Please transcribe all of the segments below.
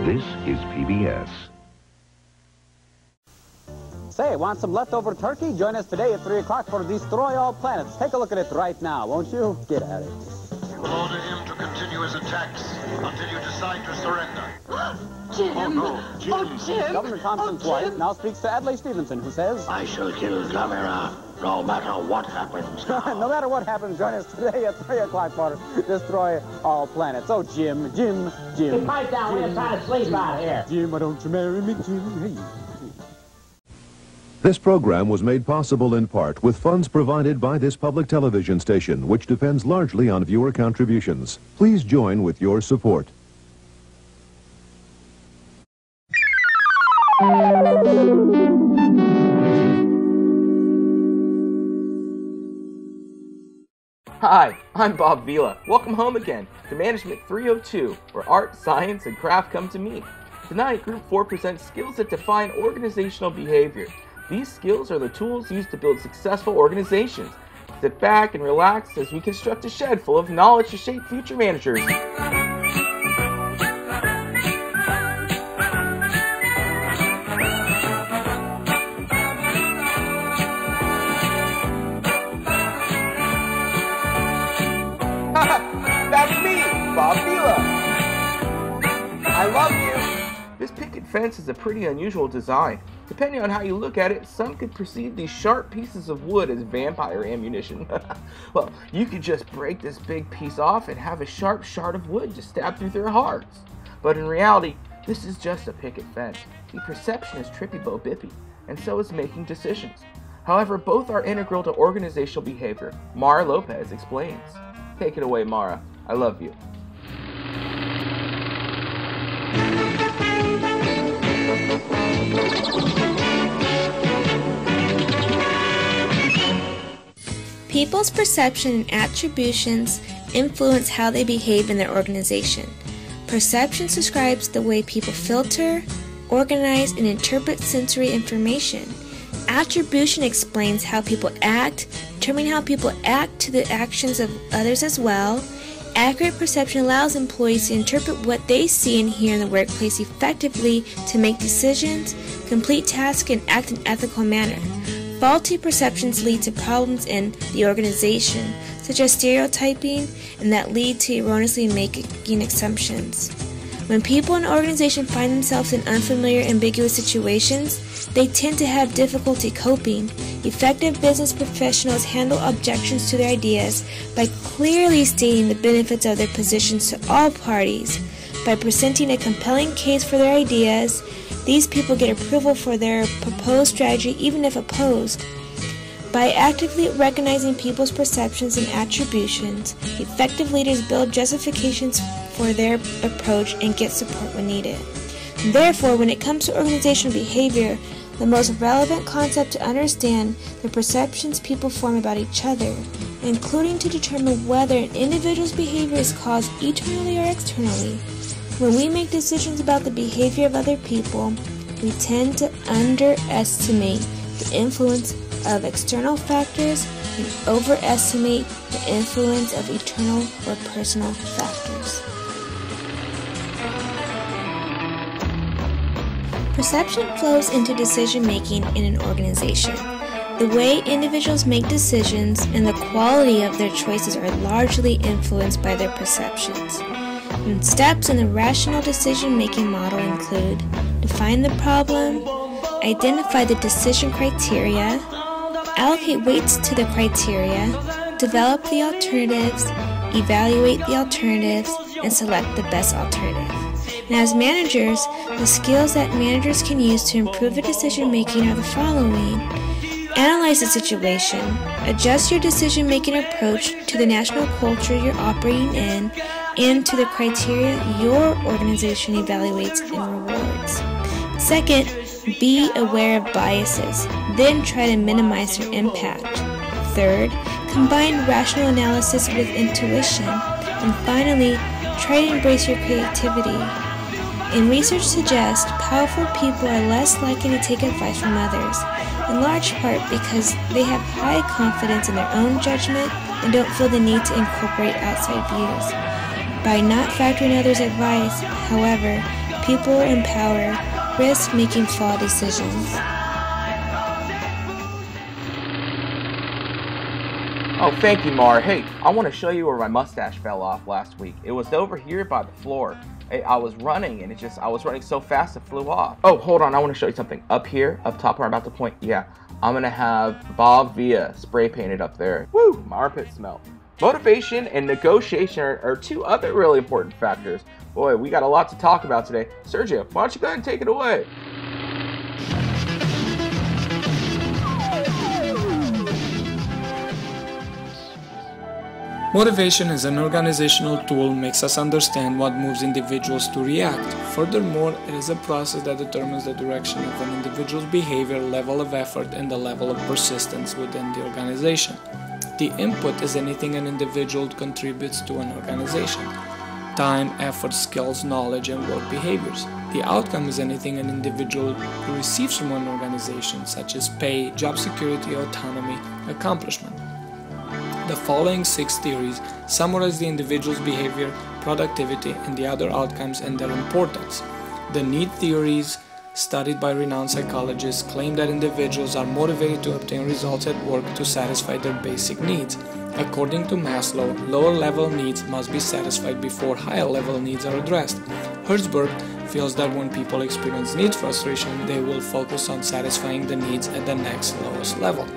This is PBS. Say, want some leftover turkey? Join us today at 3 o'clock for Destroy All Planets. Take a look at it right now, won't you? Get at it. You will order him to continue his attacks until you decide to surrender. Jim! Oh, no, Jim. Oh, Jim! Governor Thompson's wife now speaks to Adlai Stevenson, who says, I shall kill Gamera, no matter what happens. no matter what happens, join us today at 3 o'clock for Destroy All Planets. Oh, Jim. Hey, pipe down, we're trying to sleep out here. Jim, why don't you marry me, Jim? Hey. This program was made possible in part with funds provided by this public television station, which depends largely on viewer contributions. Please join with your support. Hi, I'm Bob Vila. Welcome home again to Management 302, where art, science, and craft come to meet. Tonight, Group 4 presents skills that define organizational behavior. These skills are the tools used to build successful organizations. Sit back and relax as we construct a shed full of knowledge to shape future managers. That's me, Bob Vila. I love you. This picket fence is a pretty unusual design. Depending on how you look at it, some could perceive these sharp pieces of wood as vampire ammunition. Well, you could just break this big piece off and have a sharp shard of wood just stab through their hearts. But in reality, this is just a picket fence. The perception is trippy bo bippy, and so is making decisions. However, both are integral to organizational behavior. Mara Lopez explains. Take it away, Mara. I love you. People's perception and attributions influence how they behave in their organization. Perception describes the way people filter, organize, and interpret sensory information. Attribution explains how people act, determining how people act to the actions of others as well. Accurate perception allows employees to interpret what they see and hear in the workplace effectively to make decisions, complete tasks, and act in an ethical manner. Faulty perceptions lead to problems in the organization, such as stereotyping, and that lead to erroneously making assumptions. When people in an organization find themselves in unfamiliar, ambiguous situations, they tend to have difficulty coping. Effective business professionals handle objections to their ideas by clearly stating the benefits of their positions to all parties. By presenting a compelling case for their ideas, these people get approval for their proposed strategy even if opposed. By actively recognizing people's perceptions and attributions, effective leaders build justifications for their approach and get support when needed. Therefore, when it comes to organizational behavior, the most relevant concept to understand the perceptions people form about each other, including to determine whether an individual's behavior is caused internally or externally. When we make decisions about the behavior of other people, we tend to underestimate the influence of external factors and overestimate the influence of internal or personal factors. Perception flows into decision-making in an organization. The way individuals make decisions and the quality of their choices are largely influenced by their perceptions. And steps in the rational decision-making model include: define the problem, identify the decision criteria, allocate weights to the criteria, develop the alternatives, evaluate the alternatives, and select the best alternative. And as managers, the skills that managers can use to improve their decision-making are the following: analyze the situation, adjust your decision-making approach to the national culture you're operating in, and to the criteria your organization evaluates and rewards. Second, be aware of biases, then try to minimize their impact. Third, combine rational analysis with intuition. And finally, try to embrace your creativity. And research suggests powerful people are less likely to take advice from others, in large part because they have high confidence in their own judgment and don't feel the need to incorporate outside views. By not factoring others' advice, however, people in power risk making flawed decisions. Oh, thank you, Mar. Hey, I want to show you where my mustache fell off last week. It was over here by the floor. I was running and I was running so fast it flew off. Oh, hold on, I want to show you something. Up here, up top where I'm about to point, yeah, I'm going to have Bob Villa spray painted up there. Woo, my armpit smell. Motivation and negotiation are two other really important factors. Boy, we got a lot to talk about today. Sergio, why don't you go ahead and take it away? Motivation as an organizational tool makes us understand what moves individuals to react. Furthermore, it is a process that determines the direction of an individual's behavior, level of effort, and the level of persistence within the organization. The input is anything an individual contributes to an organization: time, effort, skills, knowledge, and work behaviors. The outcome is anything an individual receives from an organization, such as pay, job security, autonomy, accomplishment. The following 6 theories summarize the individual's behavior, productivity, and the other outcomes and their importance. The need theories, studied by renowned psychologists, claim that individuals are motivated to obtain results at work to satisfy their basic needs. According to Maslow, lower-level needs must be satisfied before higher-level needs are addressed. Herzberg feels that when people experience need frustration, they will focus on satisfying the needs at the next lowest level.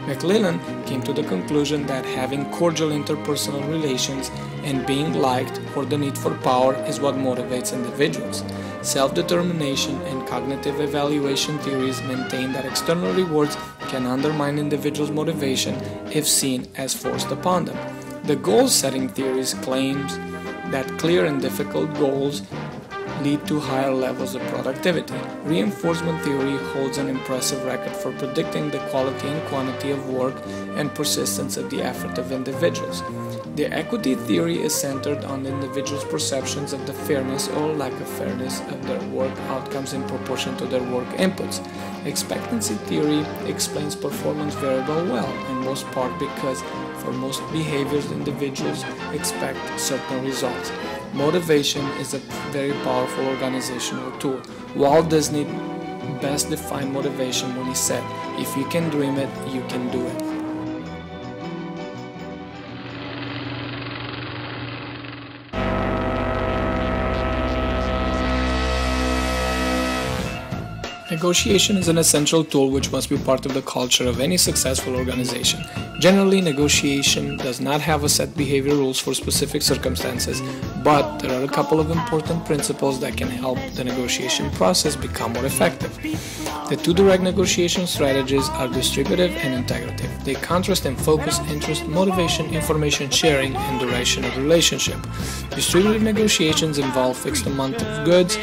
McLellan came to the conclusion that having cordial interpersonal relations and being liked, or the need for power, is what motivates individuals. Self-determination and cognitive evaluation theories maintain that external rewards can undermine individuals' motivation if seen as forced upon them. The goal-setting theories claims that clear and difficult goals lead to higher levels of productivity. Reinforcement theory holds an impressive record for predicting the quality and quantity of work and persistence of the effort of individuals. The equity theory is centered on the individual's perceptions of the fairness or lack of fairness of their work outcomes in proportion to their work inputs. Expectancy theory explains performance variable well, in most part because for most behaviors individuals expect certain results. Motivation is a very powerful organizational tool. Walt Disney best defined motivation when he said, "If you can dream it, you can do it." Negotiation is an essential tool which must be part of the culture of any successful organization. Generally, negotiation does not have a set behavior rules for specific circumstances, but there are a couple of important principles that can help the negotiation process become more effective. The 2 direct negotiation strategies are distributive and integrative. They contrast and focus interest, motivation, information sharing, and duration of relationship. Distributive negotiations involve fixed amount of goods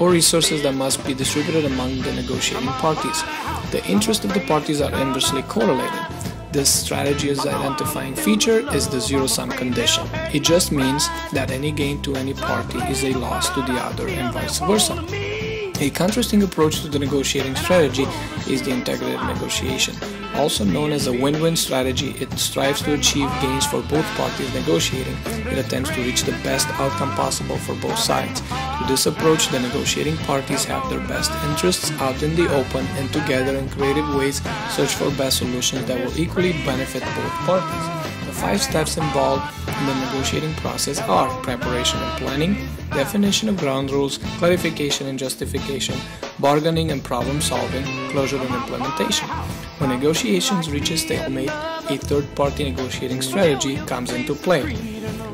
or resources that must be distributed among the negotiating parties. The interests of the parties are inversely correlated. This strategy's identifying feature is the zero-sum condition. It just means that any gain to any party is a loss to the other and vice versa. A contrasting approach to the negotiating strategy is the integrative negotiation. Also known as a win-win strategy, it strives to achieve gains for both parties negotiating. It attempts to reach the best outcome possible for both sides. Through this approach, the negotiating parties have their best interests out in the open and together in creative ways search for best solutions that will equally benefit both parties. The 5 steps involved in the negotiating process are preparation and planning, definition of ground rules, clarification and justification, bargaining and problem solving, closure and implementation. When negotiations reach a stalemate, a third-party negotiating strategy comes into play.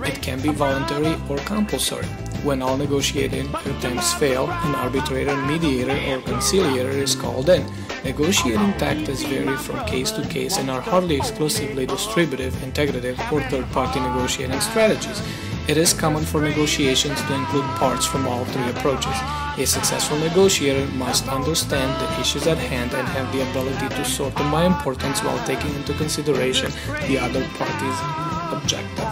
It can be voluntary or compulsory. When all negotiating attempts fail, an arbitrator, mediator, or conciliator is called in. Negotiating tactics vary from case to case and are hardly exclusively distributive, integrative, or third-party negotiating strategies. It is common for negotiations to include parts from all 3 approaches. A successful negotiator must understand the issues at hand and have the ability to sort them by importance while taking into consideration the other party's objective.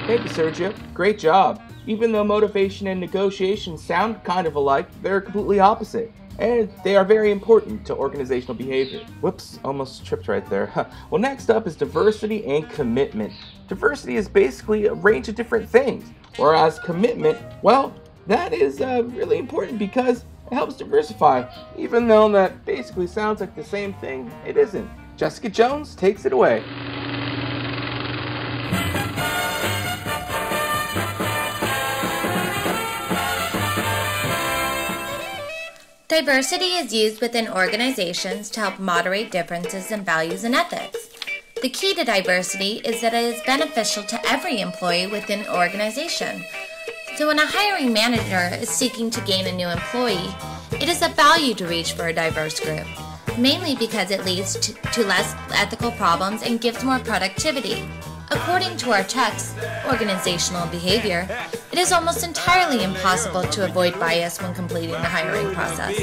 Thank you, Sergio. Great job. Even though motivation and negotiation sound kind of alike, they're completely opposite. And they are very important to organizational behavior. Whoops, almost tripped right there. Well, next up is diversity and commitment. diversity is basically a range of different things, whereas commitment, well, that is really important because it helps diversify. Even though that basically sounds like the same thing, it isn't. Jessica Jones takes it away. Diversity is used within organizations to help moderate differences in values and ethics. The key to diversity is that it is beneficial to every employee within an organization. So when a hiring manager is seeking to gain a new employee, it is of value to reach for a diverse group, mainly because it leads to less ethical problems and gives more productivity. According to our text, Organizational Behavior, it is almost entirely impossible to avoid bias when completing the hiring process.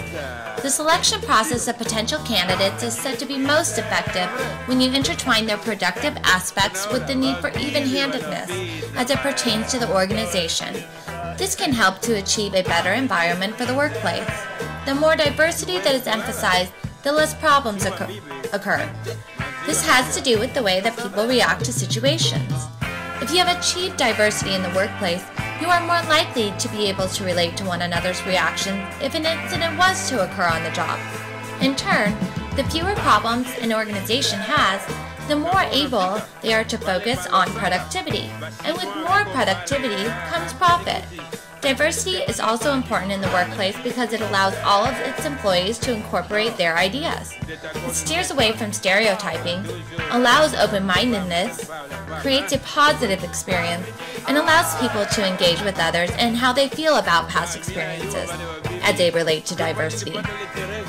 The selection process of potential candidates is said to be most effective when you intertwine their productive aspects with the need for even-handedness as it pertains to the organization. This can help to achieve a better environment for the workplace. The more diversity that is emphasized, the less problems occur. This has to do with the way that people react to situations. If you have achieved diversity in the workplace, you are more likely to be able to relate to one another's reactions if an incident was to occur on the job. In turn, the fewer problems an organization has, the more able they are to focus on productivity. And with more productivity comes profit. Diversity is also important in the workplace because it allows all of its employees to incorporate their ideas. It steers away from stereotyping, allows open-mindedness, creates a positive experience, and allows people to engage with others and how they feel about past experiences as they relate to diversity.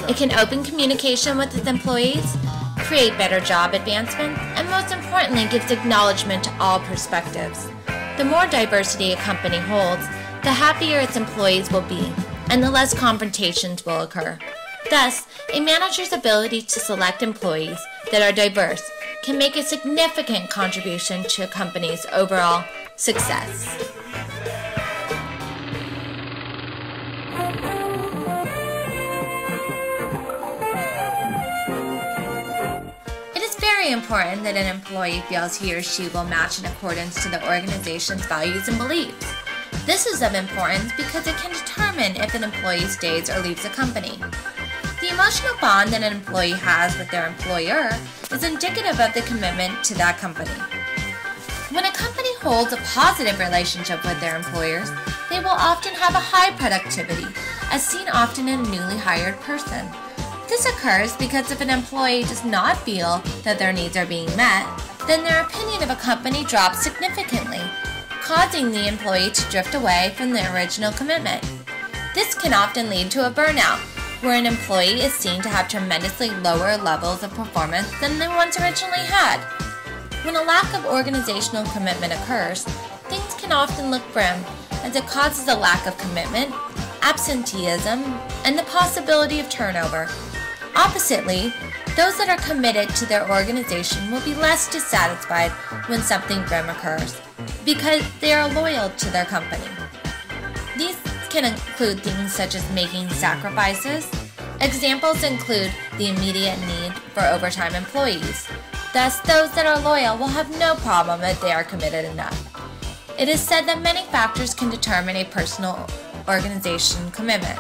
It can open communication with its employees, create better job advancement, and most importantly gives acknowledgement to all perspectives. The more diversity a company holds, the happier its employees will be, and the less confrontations will occur. Thus, a manager's ability to select employees that are diverse can make a significant contribution to a company's overall success. It is very important that an employee feels he or she will match in accordance to the organization's values and beliefs. This is of importance because it can determine if an employee stays or leaves a company. The emotional bond that an employee has with their employer is indicative of the commitment to that company. When a company holds a positive relationship with their employers, they will often have a high productivity, as seen often in a newly hired person. This occurs because if an employee does not feel that their needs are being met, then their opinion of a company drops significantly, causing the employee to drift away from the original commitment. This can often lead to a burnout, where an employee is seen to have tremendously lower levels of performance than they once originally had. When a lack of organizational commitment occurs, things can often look grim, as it causes a lack of commitment, absenteeism, and the possibility of turnover. Oppositely, those that are committed to their organization will be less dissatisfied when something grim occurs, because they are loyal to their company. These can include things such as making sacrifices. Examples include the immediate need for overtime employees. Thus, those that are loyal will have no problem if they are committed enough. It is said that many factors can determine a personal organization commitment.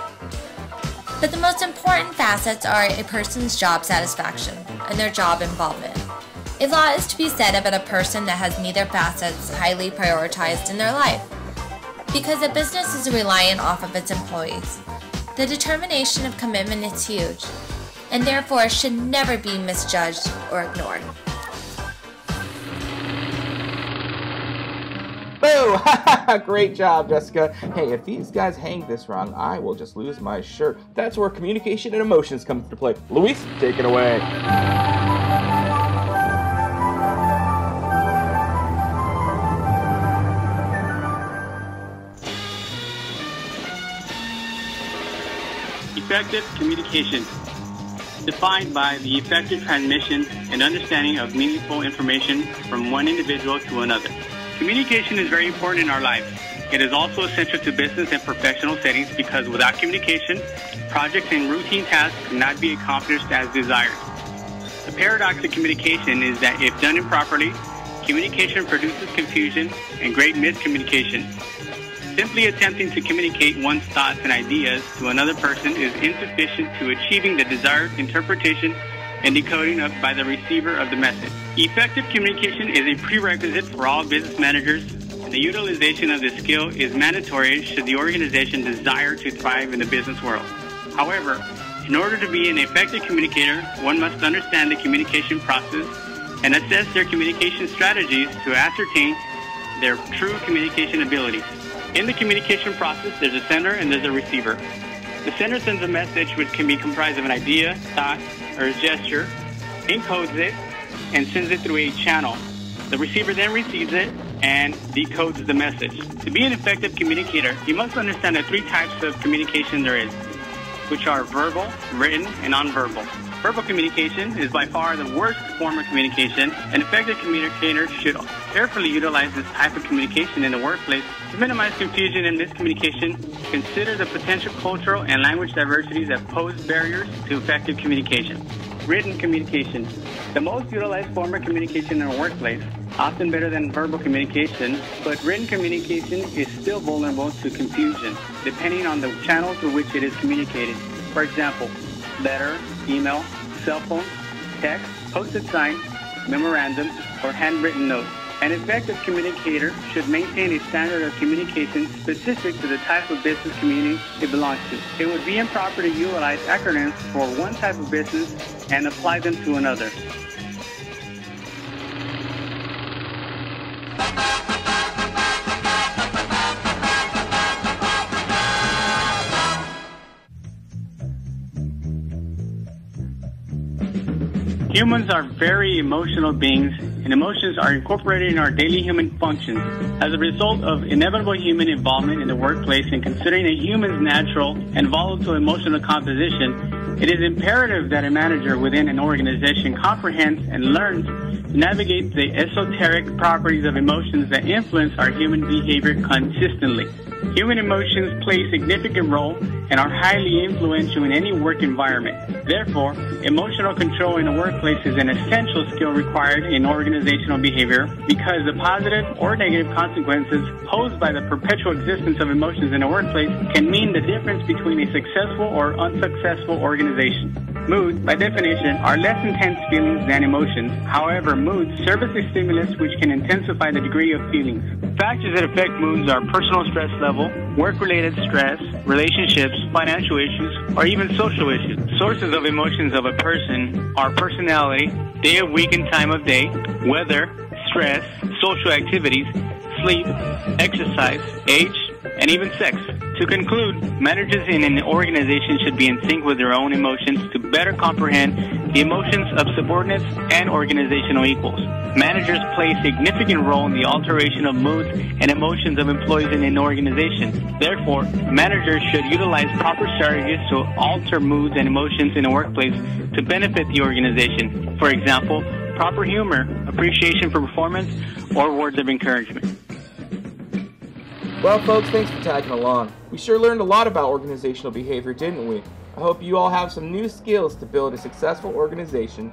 But the most important facets are a person's job satisfaction and their job involvement. A lot is to be said about a person that has neither facets highly prioritized in their life, because a business is reliant off of its employees. The determination of commitment is huge, and therefore should never be misjudged or ignored. Boo! Great job, Jessica. Hey, if these guys hang this wrong, I will just lose my shirt. That's where communication and emotions come into play. Luis, take it away. Effective communication, defined by the effective transmission and understanding of meaningful information from one individual to another. Communication is very important in our lives. It is also essential to business and professional settings because without communication, projects and routine tasks cannot be accomplished as desired. The paradox of communication is that if done improperly, Communication produces confusion and great miscommunication. Simply attempting to communicate one's thoughts and ideas to another person is insufficient to achieving the desired interpretation and decoding by the receiver of the message. Effective communication is a prerequisite for all business managers, and the utilization of this skill is mandatory should the organization desire to thrive in the business world. However, in order to be an effective communicator, one must understand the communication process and assess their communication strategies to ascertain their true communication abilities. In the communication process, there's a sender and there's a receiver. The sender sends a message which can be comprised of an idea, thought, or a gesture, encodes it, and sends it through a channel. The receiver then receives it and decodes the message. To be an effective communicator, you must understand the three types of communication there is, which are verbal, written, and nonverbal. Verbal communication is by far the worst form of communication. An effective communicator should carefully utilize this type of communication in the workplace to minimize confusion and miscommunication. Consider the potential cultural and language diversities that pose barriers to effective communication. Written communication, the most utilized form of communication in a workplace, often better than verbal communication, but written communication is still vulnerable to confusion, depending on the channel through which it is communicated. For example, letter, email, cell phone, text, posted sign, memorandum, or handwritten note. An effective communicator should maintain a standard of communication specific to the type of business community it belongs to. It would be improper to utilize acronyms for one type of business and apply them to another. Humans are very emotional beings, and emotions are incorporated in our daily human functions. As a result of inevitable human involvement in the workplace and considering a human's natural and volatile emotional composition, it is imperative that a manager within an organization comprehends and learns to navigate the esoteric properties of emotions that influence our human behavior consistently. Human emotions play a significant role and are highly influential in any work environment. Therefore, emotional control in the workplace is an essential skill required in organizational behavior because the positive or negative consequences posed by the perpetual existence of emotions in the workplace can mean the difference between a successful or unsuccessful organization. Moods, by definition, are less intense feelings than emotions. However, moods serve as a stimulus which can intensify the degree of feelings. Factors that affect moods are personal stress level, work-related stress, relationships, financial issues, or even social issues. Sources of emotions of a person are personality, day of week and time of day, weather, stress, social activities, sleep, exercise, age, and even sex. To conclude, managers in an organization should be in sync with their own emotions to better comprehend the emotions of subordinates and organizational equals. Managers play a significant role in the alteration of moods and emotions of employees in an organization. Therefore, managers should utilize proper strategies to alter moods and emotions in a workplace to benefit the organization. For example, proper humor, appreciation for performance, or words of encouragement. Well, folks, thanks for tagging along. We sure learned a lot about organizational behavior, didn't we? I hope you all have some new skills to build a successful organization